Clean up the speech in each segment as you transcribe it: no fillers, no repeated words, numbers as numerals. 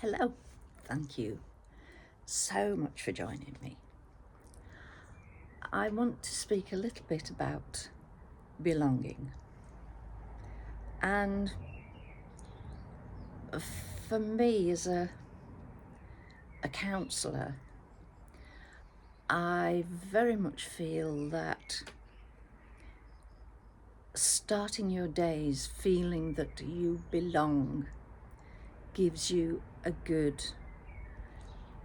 Hello, thank you so much for joining me. I want to speak a little bit about belonging. And for me, as a counsellor, I very much feel that starting your days feeling that you belong gives you a good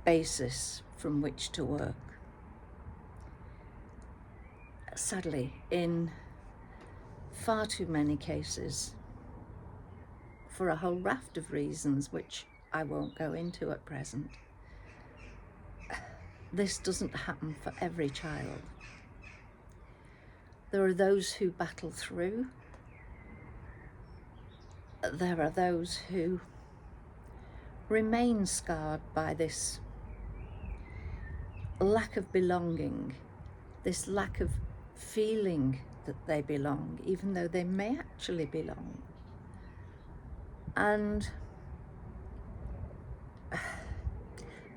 basis from which to work. Sadly, in far too many cases, for a whole raft of reasons which I won't go into at present, this doesn't happen for every child. There are those who battle through. There are those who remain scarred by this lack of belonging, this lack of feeling that they belong, even though they may actually belong. And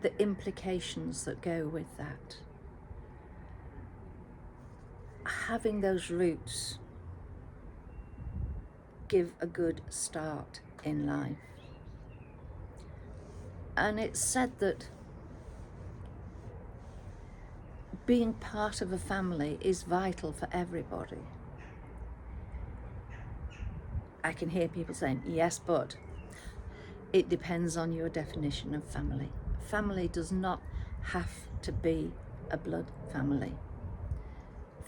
the implications that go with that. Having those roots give a good start in life. And it's said that being part of a family is vital for everybody. I can hear people saying, yes, but it depends on your definition of family. Family does not have to be a blood family.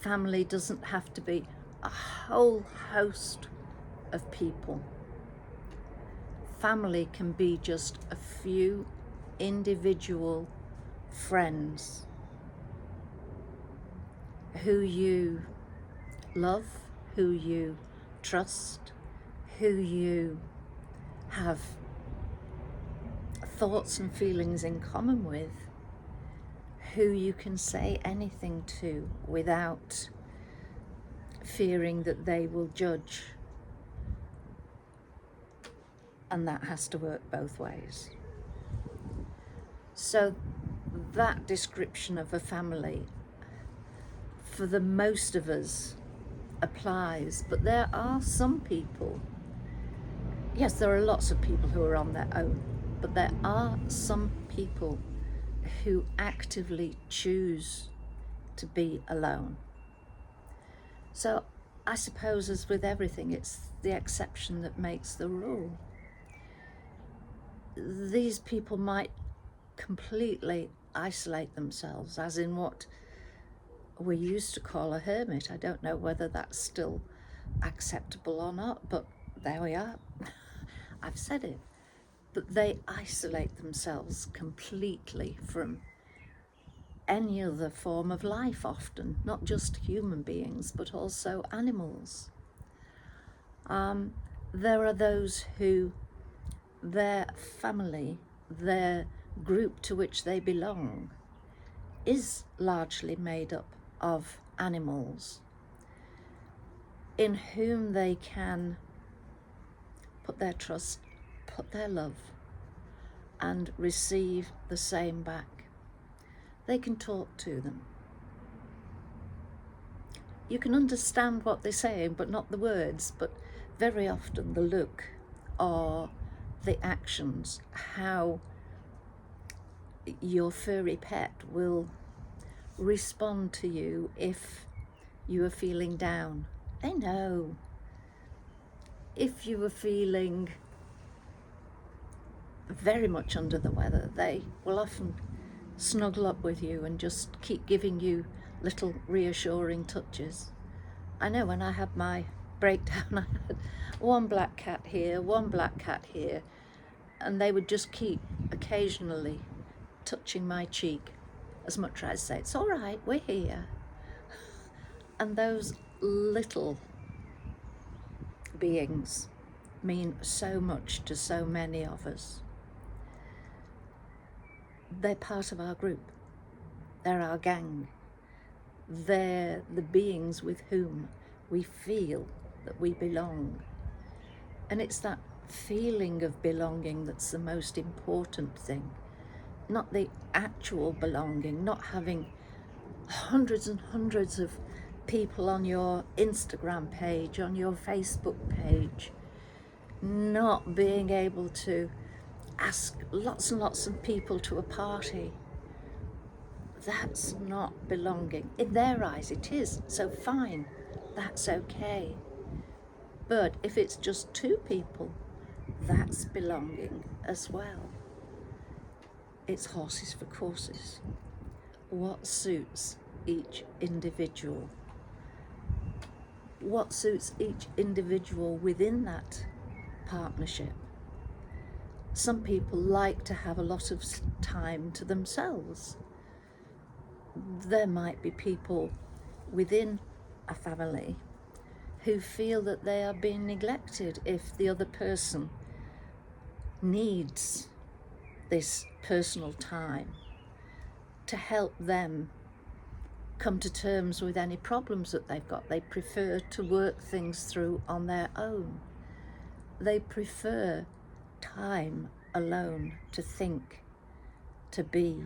Family doesn't have to be a whole host of people. Family can be just a few individual friends who you love, who you trust, who you have thoughts and feelings in common with, who you can say anything to without fearing that they will judge. And that has to work both ways. So that description of a family, for the most of us, applies. But there are some people, yes, there are lots of people who are on their own, but there are some people who actively choose to be alone. So I suppose, as with everything, it's the exception that makes the rule. These people might completely isolate themselves, as in what we used to call a hermit. I don't know whether that's still acceptable or not, but there we are. I've said it. But they isolate themselves completely from any other form of life, often, not just human beings, but also animals. There are those who their family, their group to which they belong, is largely made up of animals in whom they can put their trust, put their love, and receive the same back. They can talk to them. You can understand what they're saying, but not the words, but very often the look or the actions, how your furry pet will respond to you if you are feeling down. They know. If you are feeling very much under the weather, they will often snuggle up with you and just keep giving you little reassuring touches. I know when I had my breakdown, I had one black cat here, one black cat here, and they would just keep occasionally touching my cheek, as much as I'd say, it's all right, we're here. And those little beings mean so much to so many of us. They're part of our group. They're our gang. They're the beings with whom we feel that we belong. And it's that feeling of belonging that's the most important thing, not the actual belonging, not having hundreds and hundreds of people on your Instagram page, on your Facebook page, not being able to ask lots and lots of people to a party. That's not belonging. In their eyes it is, so fine, that's okay. But if it's just two people, that's belonging as well. It's horses for courses. What suits each individual? What suits each individual within that partnership? Some people like to have a lot of time to themselves. There might be people within a family who feel that they are being neglected if the other person needs this personal time to help them come to terms with any problems that they've got. They prefer to work things through on their own. They prefer time alone to think, to be,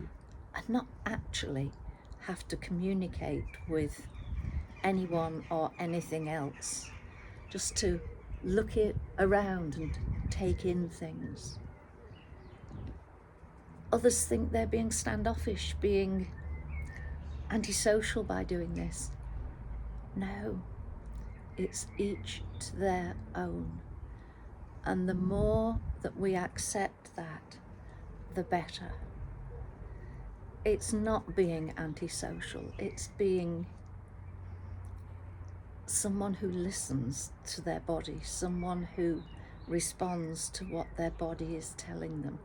and not actually have to communicate with anyone or anything else, just to look it around and take in things. Others think they're being standoffish, being antisocial by doing this. No, it's each to their own. And the more that we accept that, the better. It's not being antisocial, it's being someone who listens to their body, someone who responds to what their body is telling them.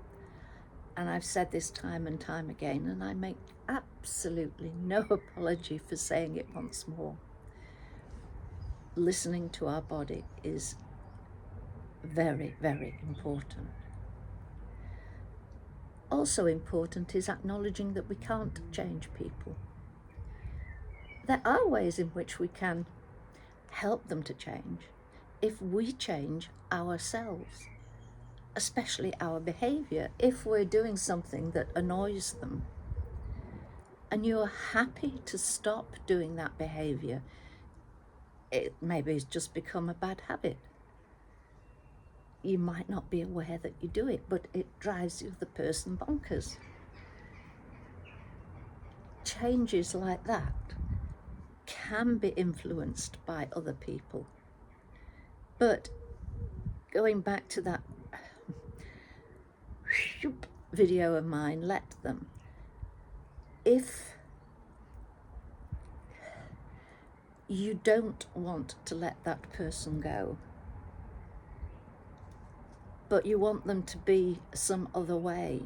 And I've said this time and time again, and I make absolutely no apology for saying it once more. Listening to our body is very, very important. Also important is acknowledging that we can't change people. There are ways in which we can help them to change if we change ourselves, especially our behavior. If we're doing something that annoys them and you're happy to stop doing that behavior, it maybe it's just become a bad habit. You might not be aware that you do it, but it drives the other person bonkers. Changes like that can be influenced by other people. But going back to that video of mine, let them. If you don't want to let that person go, but you want them to be some other way,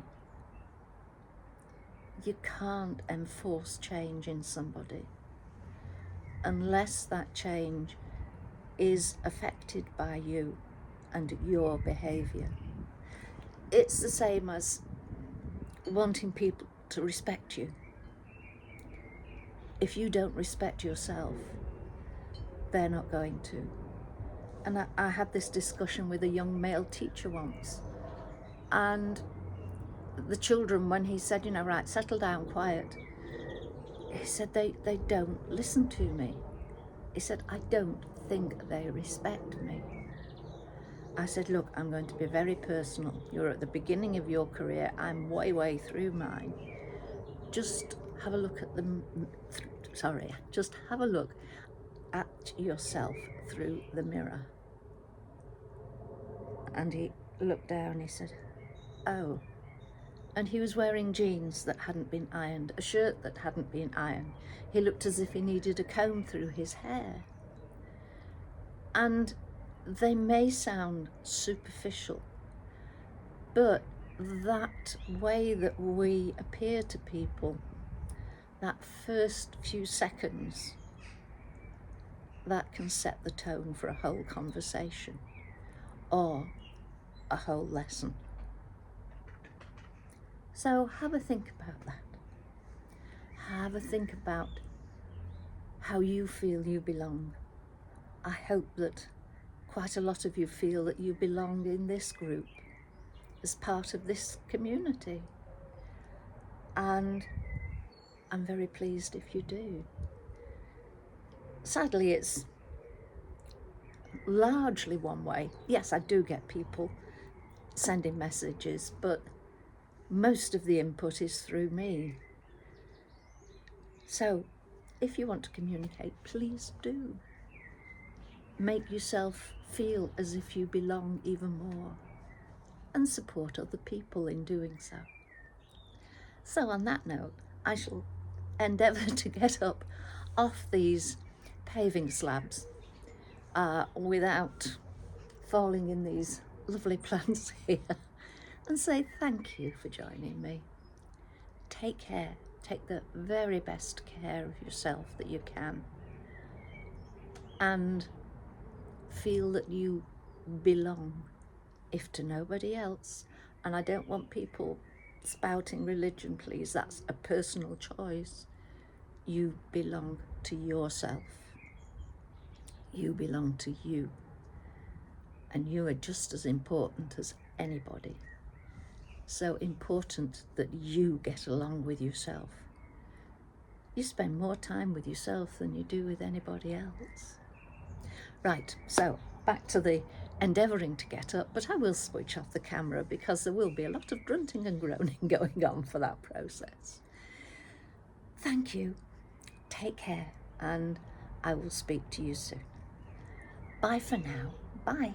you can't enforce change in somebody unless that change is affected by you and your behavior. It's the same as wanting people to respect you. If you don't respect yourself, they're not going to. And I had this discussion with a young male teacher once, and the children, when he said, right, settle down, quiet, he said they don't listen to me. He said, I don't think they respect me. I said, look, I'm going to be very personal. You're at the beginning of your career. I'm way through mine. Just have a look at them. Just have a look at yourself through the mirror. And he looked down, he said, oh. And he was wearing jeans that hadn't been ironed, a shirt that hadn't been ironed. He looked as if he needed a comb through his hair. And they may sound superficial, but that way that we appear to people, that first few seconds, that can set the tone for a whole conversation or a whole lesson. So have a think about that. Have a think about how you feel you belong. I hope that quite a lot of you feel that you belong in this group as part of this community. And I'm very pleased if you do. Sadly, it's largely one way. Yes, I do get people sending messages, but most of the input is through me. So if you want to communicate, please do. Make yourself feel as if you belong even more, and support other people in doing so. So on that note, I shall endeavour to get up off these paving slabs without falling in these lovely plants here, and say thank you for joining me. Take care. Take the very best care of yourself that you can, and feel that you belong, if to nobody else. And I don't want people spouting religion, please. That's a personal choice. You belong to yourself. You belong to you. And you are just as important as anybody. So important that you get along with yourself. You spend more time with yourself than you do with anybody else. Right, so back to the endeavouring to get up, but I will switch off the camera because there will be a lot of grunting and groaning going on for that process. Thank you, take care, and I will speak to you soon. Bye for now, bye.